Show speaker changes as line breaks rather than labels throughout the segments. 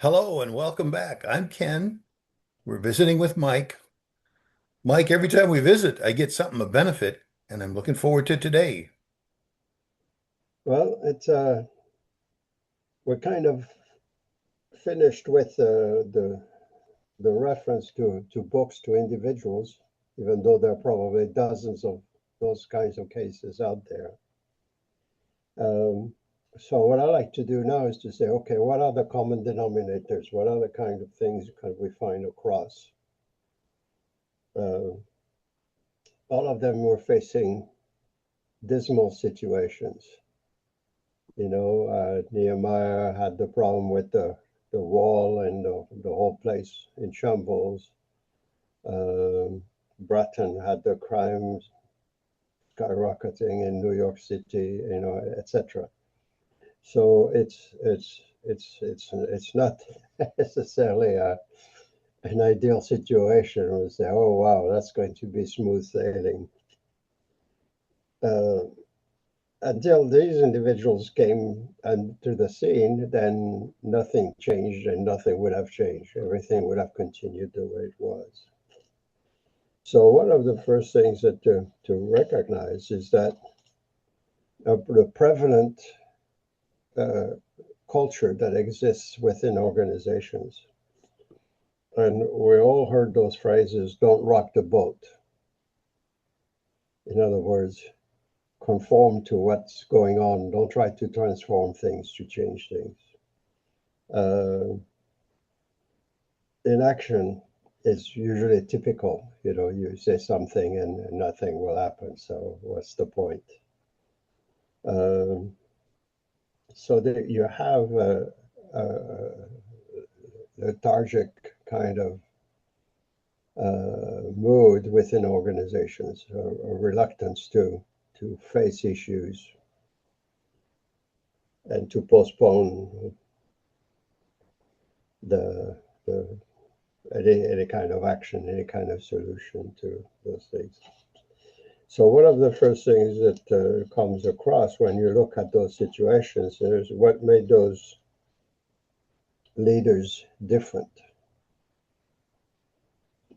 Hello and welcome back. I'm Ken. We're visiting with Mike. Mike, every time we visit, I get something of benefit, and I'm looking forward to today.
Well, it's we're kind of finished with the reference to books to individuals, even though there are probably dozens of those kinds of cases out there. Um, so what I like to do now is to say, okay, what are the common denominators? What are the kind of things can we find across? Uh, all of them were facing dismal situations. Nehemiah had the problem with the wall and the whole place in shambles. Breton had the crimes skyrocketing in New York City, etc. So it's not necessarily an ideal situation. We say, oh wow, that's going to be smooth sailing. Uh, until these individuals came onto the scene, then nothing changed and nothing would have changed. Everything would have continued the way it was. So one of the first things that to recognize is that the prevalent uh, culture that exists within organizations, and we all heard those phrases, don't rock the boat. In other words, conform to what's going on. Don't try to transform things to change things. Uh, Inaction is usually typical. You say something and nothing will happen. So what's the point? Um, so that you have a lethargic kind of mood within organizations, a reluctance to face issues and to postpone the, the any kind of action, any kind of solution to those things. So one of the first things that comes across when you look at those situations is what made those leaders different.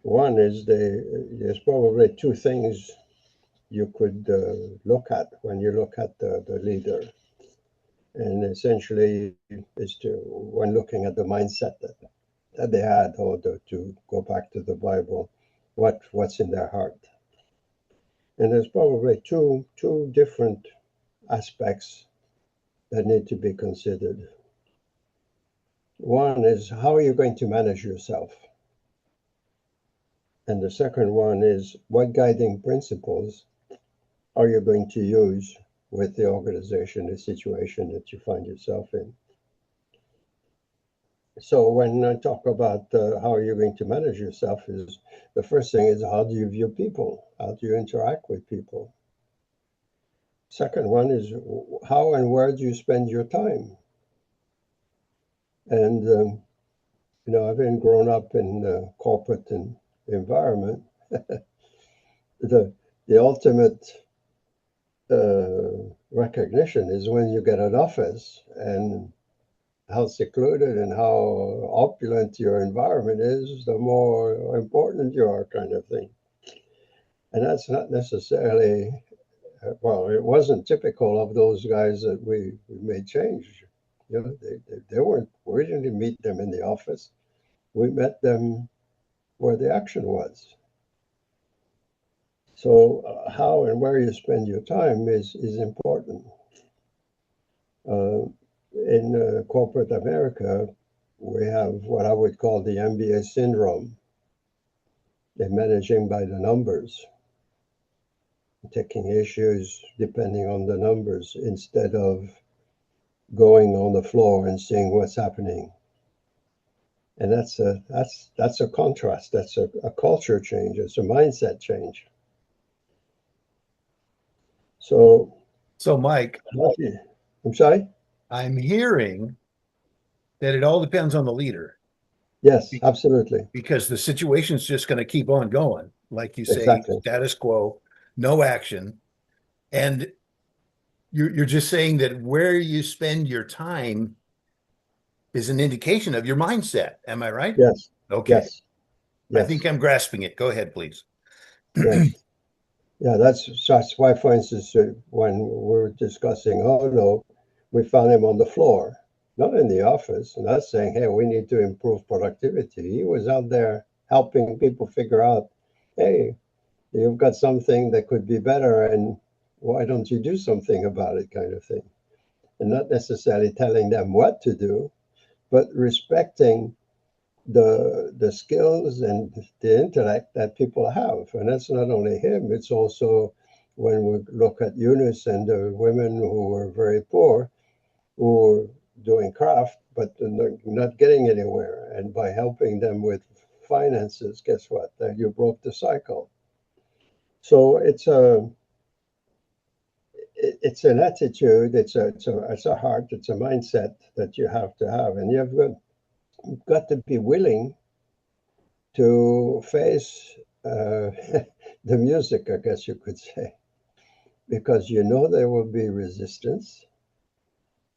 One is there's probably two things you could look at when you look at the leader. And essentially is to, when looking at the mindset that they had, or to go back to the Bible, what's in their heart. And there's probably two different aspects that need to be considered. One is how are you going to manage yourself? And the second one is what guiding principles are you going to use with the organization, the situation that you find yourself in? So when I talk about how are you going to manage yourself, is the first thing is how do you view people? How do you interact with people? Second one is how and where do you spend your time? And having grown up in the corporate environment, the the ultimate recognition is when you get an office and how secluded and how opulent your environment is, the more important you are, kind of thing. And that's not necessarily, well, it wasn't typical of those guys that we made change. They weren't, we didn't meet them in the office. We met them where the action was. So how and where you spend your time is important. Uh, in corporate America, we have what I would call the MBA syndrome. They're managing by the numbers, taking issues depending on the numbers instead of going on the floor and seeing what's happening. And that's a contrast. That's a culture change. It's a mindset change. So,
So, Mike,
I'm sorry.
I'm hearing that it all depends on the leader
Yes, absolutely,
because the situation's just going to keep on going. Like you say,
exactly.
status quo, no action. And you're just saying that where you spend your time is an indication of your mindset. Am I right?
Yes,
Okay.
yes,
I think
yes,
I'm grasping it. Go ahead, please.
yes. Yeah, that's why, for instance, when we're discussing, oh no, we found him on the floor, not in the office, not saying, hey, we need to improve productivity. He was out there helping people figure out, hey, you've got something that could be better, and why don't you do something about it, kind of thing. And not necessarily telling them what to do, but respecting the skills and the intellect that people have. And that's not only him, it's also when we look at Eunice and the women who were very poor, who were doing craft, but not getting anywhere. And by helping them with finances, guess what? That you broke the cycle. So it's an attitude, it's a heart, it's a mindset that you have to have, and you've got to be willing to face the music, I guess you could say, because you know there will be resistance.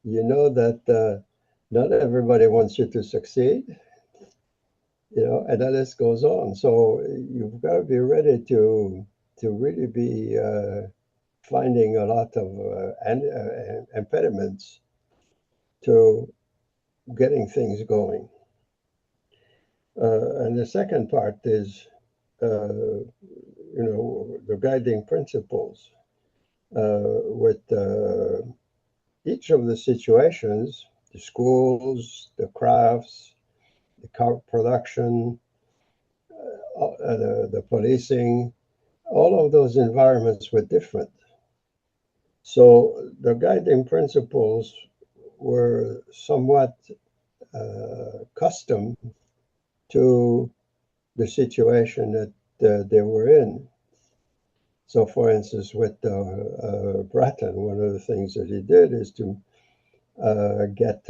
You know that not everybody wants you to succeed, and the list goes on. So you've got to be ready to really be finding a lot of impediments to getting things going. And the second part is, the guiding principles with each of the situations, the schools, the crafts, the car production, the policing, all of those environments were different. So the guiding principles were somewhat custom to the situation that they were in. So, for instance, with Bratton, one of the things that he did is to get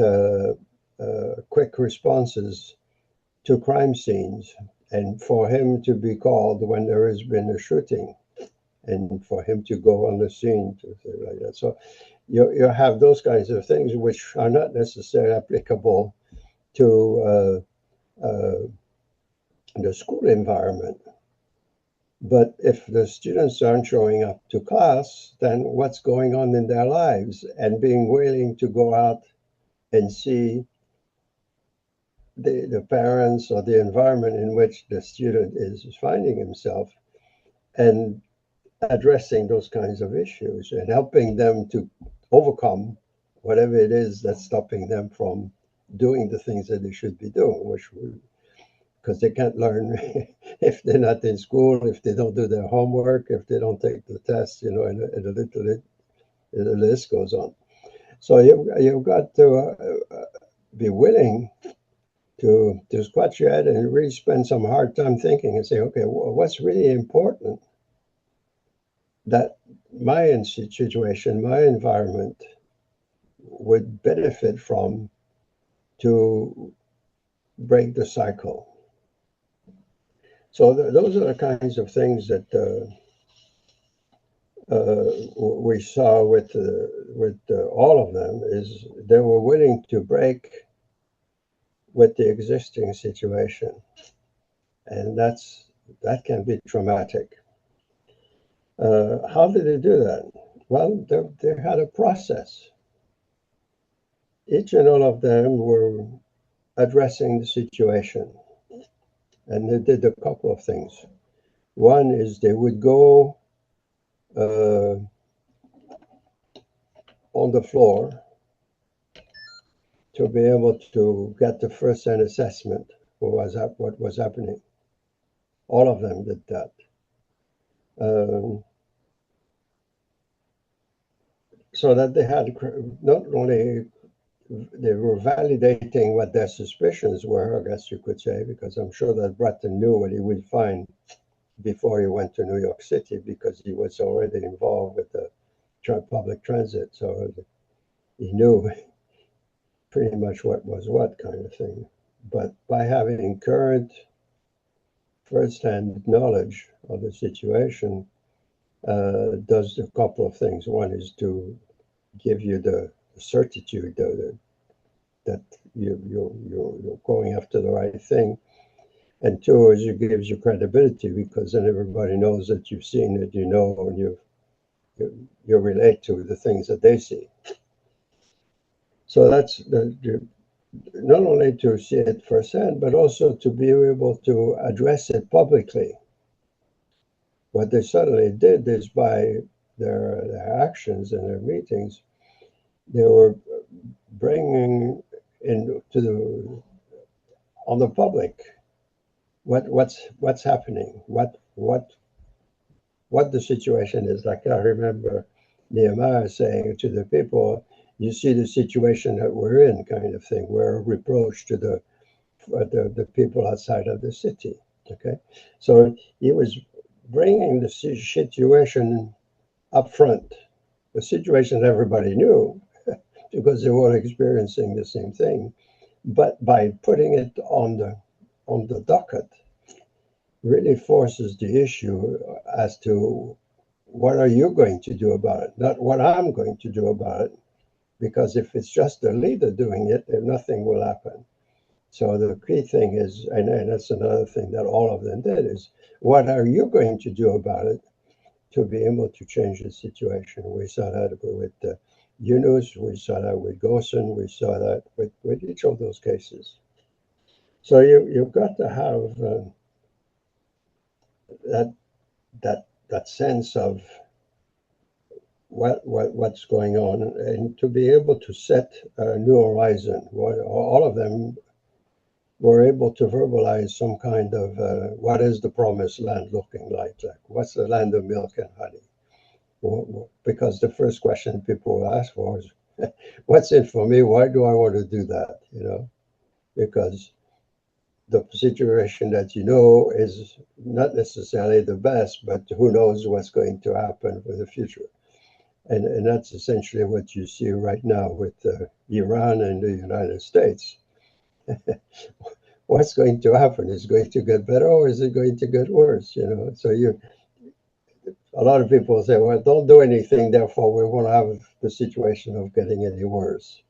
quick responses to crime scenes, and for him to be called when there has been a shooting, and for him to go on the scene to things like that. So you have those kinds of things which are not necessarily applicable to the school environment. But if the students aren't showing up to class, then what's going on in their lives? And being willing to go out and see the parents or the environment in which the student is finding himself, and addressing those kinds of issues and helping them to overcome whatever it is that's stopping them from doing the things that they should be doing, because they can't learn if they're not in school, if they don't do their homework, if they don't take the test, and the list goes on. So you've got to be willing to scratch your head and really spend some hard time thinking and say, okay, what's really important that my situation, my environment would benefit from to break the cycle. So those are the kinds of things that we saw with all of them, is they were willing to break with the existing situation, and that can be traumatic. How did they do that? Well, they had a process. Each and all of them were addressing the situation, and they did a couple of things. One is they would go uh, on the floor to be able to get the first-hand assessment for what was happening. All of them did that. Um, so that they had not only they were validating what their suspicions were, I guess you could say, because I'm sure that Bratton knew what he would find before he went to New York City, because he was already involved with the public transit. So he knew pretty much what was what, kind of thing. But by having current first-hand knowledge of the situation, does a couple of things. One is to give you the certitude, that you're going after the right thing. And two is it gives you credibility because then everybody knows that you've seen it, you know, and you relate to the things that they see. So that's not only to see it firsthand, but also to be able to address it publicly. What they suddenly did is by their actions and their meetings, they were bringing into the on the public what's happening, what the situation is. Like I remember Nehemiah saying to the people, "You see the situation that we're in," kind of thing. We're a reproach to the people outside of the city. Okay, so he was bringing the situation up front, a situation everybody knew because they were experiencing the same thing. But by putting it on the docket, really forces the issue as to what are you going to do about it, not what I'm going to do about it. Because if it's just the leader doing it, then nothing will happen. So the key thing is, and that's another thing that all of them did, is what are you going to do about it to be able to change the situation? We saw that with Yunus, we saw that with Gosen, we saw that with each of those cases. So you've got to have that that sense of what's going on, and to be able to set a new horizon. All of them were able to verbalize some kind of what is the promised land looking like? Like what's the land of milk and honey? Because the first question people will ask for is, "What's in for me? Why do I want to do that?" You know, because the situation that you know is not necessarily the best, but who knows what's going to happen for the future. And that's essentially what you see right now with Iran and the United States. What's going to happen? Is it going to get better or is it going to get worse? You know, so a lot of people say, well, don't do anything, therefore we won't have the situation of getting any worse.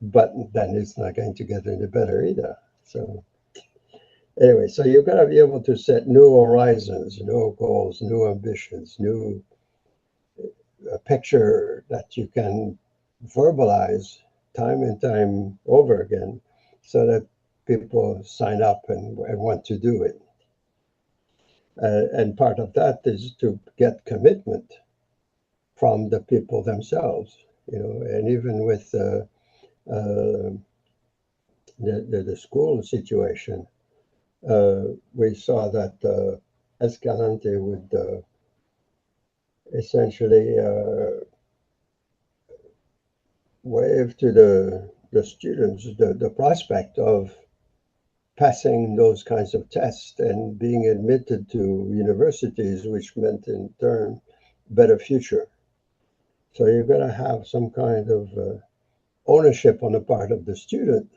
But then it's not going to get any better either. So anyway, so you've got to be able to set new horizons, new goals, new ambitions, new a picture that you can verbalize time and time over again so that people sign up and want to do it. And part of that is to get commitment from the people themselves, you know, and even with the school situation, we saw that Escalante would essentially wave to the students the prospect of passing those kinds of tests and being admitted to universities, which meant in turn better future. So you're going to have some kind of ownership on the part of the student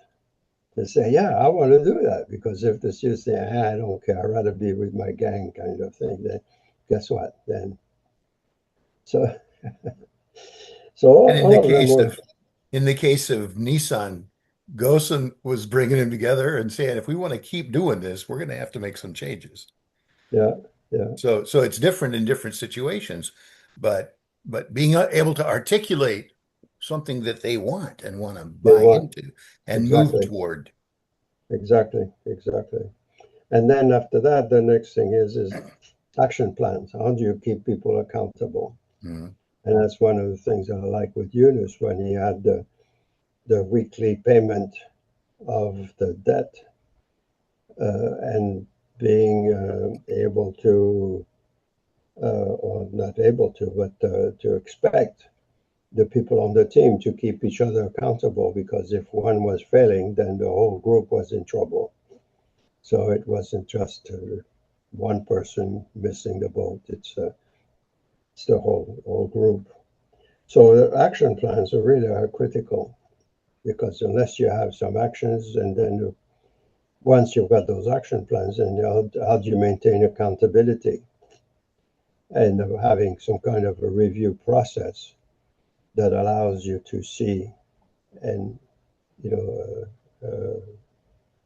to say, yeah, I want to do that. Because if the students say, I don't care, I'd rather be with my gang kind of thing, then guess what? Then so so
And
all of them were,
in the case of Nissan, Gosen was bringing them together and saying, if we want to keep doing this, we're going to have to make some changes.
yeah, yeah,
So it's different in different situations, but being able to articulate something that they want and want to
they
buy
want,
into and move
exactly,
toward.
exactly. And then after that, the next thing is action plans. How do you keep people accountable?
Mhm.
And that's one of the things that I like with Yunus when he had the weekly payment of the debt and being able to, or not able to, but to expect the people on the team to keep each other accountable because if one was failing, then the whole group was in trouble. So it wasn't just one person missing the boat. It's the whole group. So the action plans are really are critical because unless you have some actions and then once you've got those action plans, then how do you maintain accountability and having some kind of a review process that allows you to see and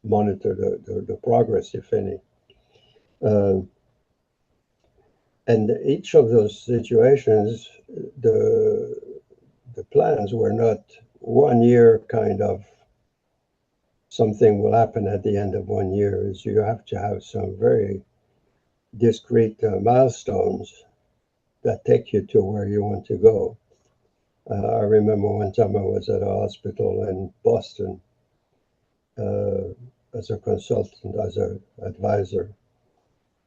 monitor the progress, if any. Uh, and each of those situations, the the plans were not 1 year kind of something will happen at the end of 1 year. Is you have to have some very discrete milestones that take you to where you want to go. I remember one time I was at a hospital in Boston uh, as a consultant, as an advisor,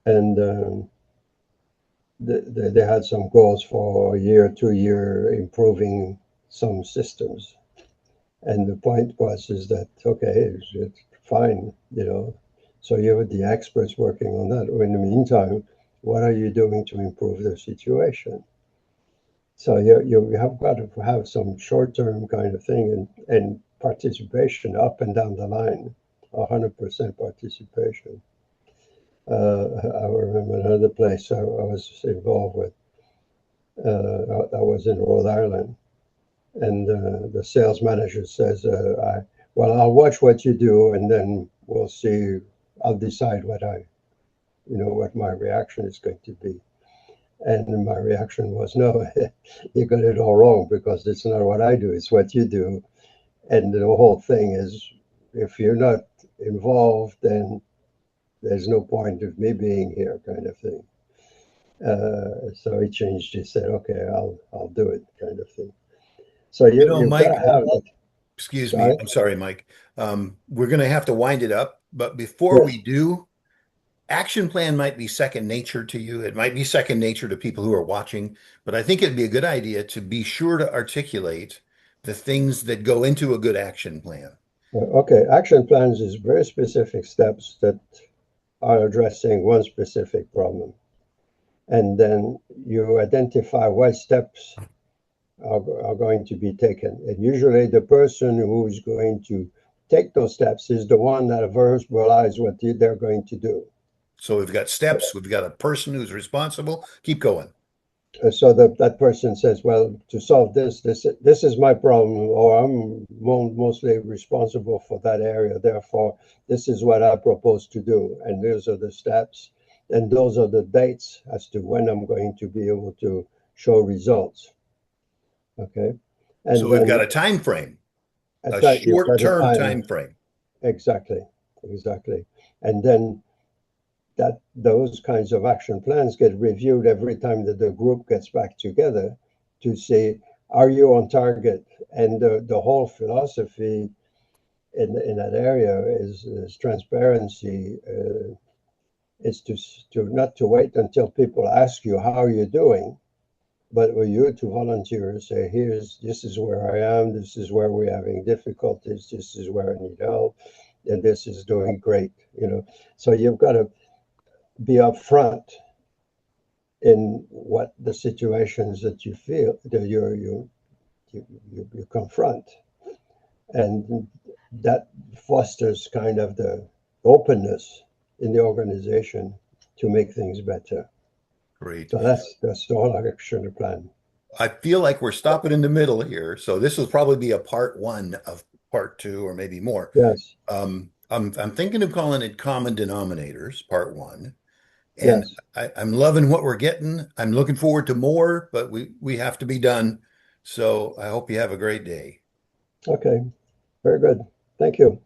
and they had some goals for a year, 2 year, improving some systems. And the point was is that okay, it's fine, So you have the experts working on that. In the meantime, what are you doing to improve the situation? So you have got to have some short-term kind of thing and participation up and down the line, 100% participation. I remember another place I was involved with. I was in Rhode Island, and the sales manager says, "Well, I'll watch what you do, and then we'll see. I'll decide what my reaction is going to be." And my reaction was, "No, you got it all wrong because it's not what I do; it's what you do." And the whole thing is, if you're not involved, then there's no point of me being here, kind of thing. So he changed. He said, "Okay, I'll do it," kind of thing. So you've got to
Mike,
have it.
excuse me.
Sorry.
I'm sorry, Mike. We're going to have to wind it up, but before we
Yes.
do, action plan might be second nature to you. It might be second nature to people who are watching, but I think it'd be a good idea to be sure to articulate the things that go into a good action plan.
Okay. Action plans is very specific steps that are addressing one specific problem, and then you identify what steps are going to be taken. And usually, the person who is going to take those steps is the one that verbalizes what they're going to do.
So we've got steps, we've got a person who's responsible. Keep going.
So that person says, "Well, to solve this is my problem, or I'm mostly responsible for that area. Therefore, this is what I propose to do, and those are the steps, and those are the dates as to when I'm going to be able to show results." Okay,
So
and
we've got
then
a time frame,
at
a
that you've got a
short-term
time.
time frame.
Exactly, exactly, and then that those kinds of action plans get reviewed every time that the group gets back together to say, are you on target? And the whole philosophy in that area is transparency, is to not to wait until people ask you how are you doing, but for you to volunteer and say, this is where I am, this is where we're having difficulties, this is where I need help, and this is doing great. So you've got to be upfront in what the situations that you feel that you confront, and that fosters kind of the openness in the organization to make things better.
Great.
So that's the whole action plan.
I feel like we're stopping in the middle here. So this will probably be a part one of part two or maybe more.
Yes,
I'm thinking of calling it common denominators, part one. And
yes.
I'm loving what we're getting. I'm looking forward to more, but we have to be done. So I hope you have a great day.
Okay, very good. Thank you.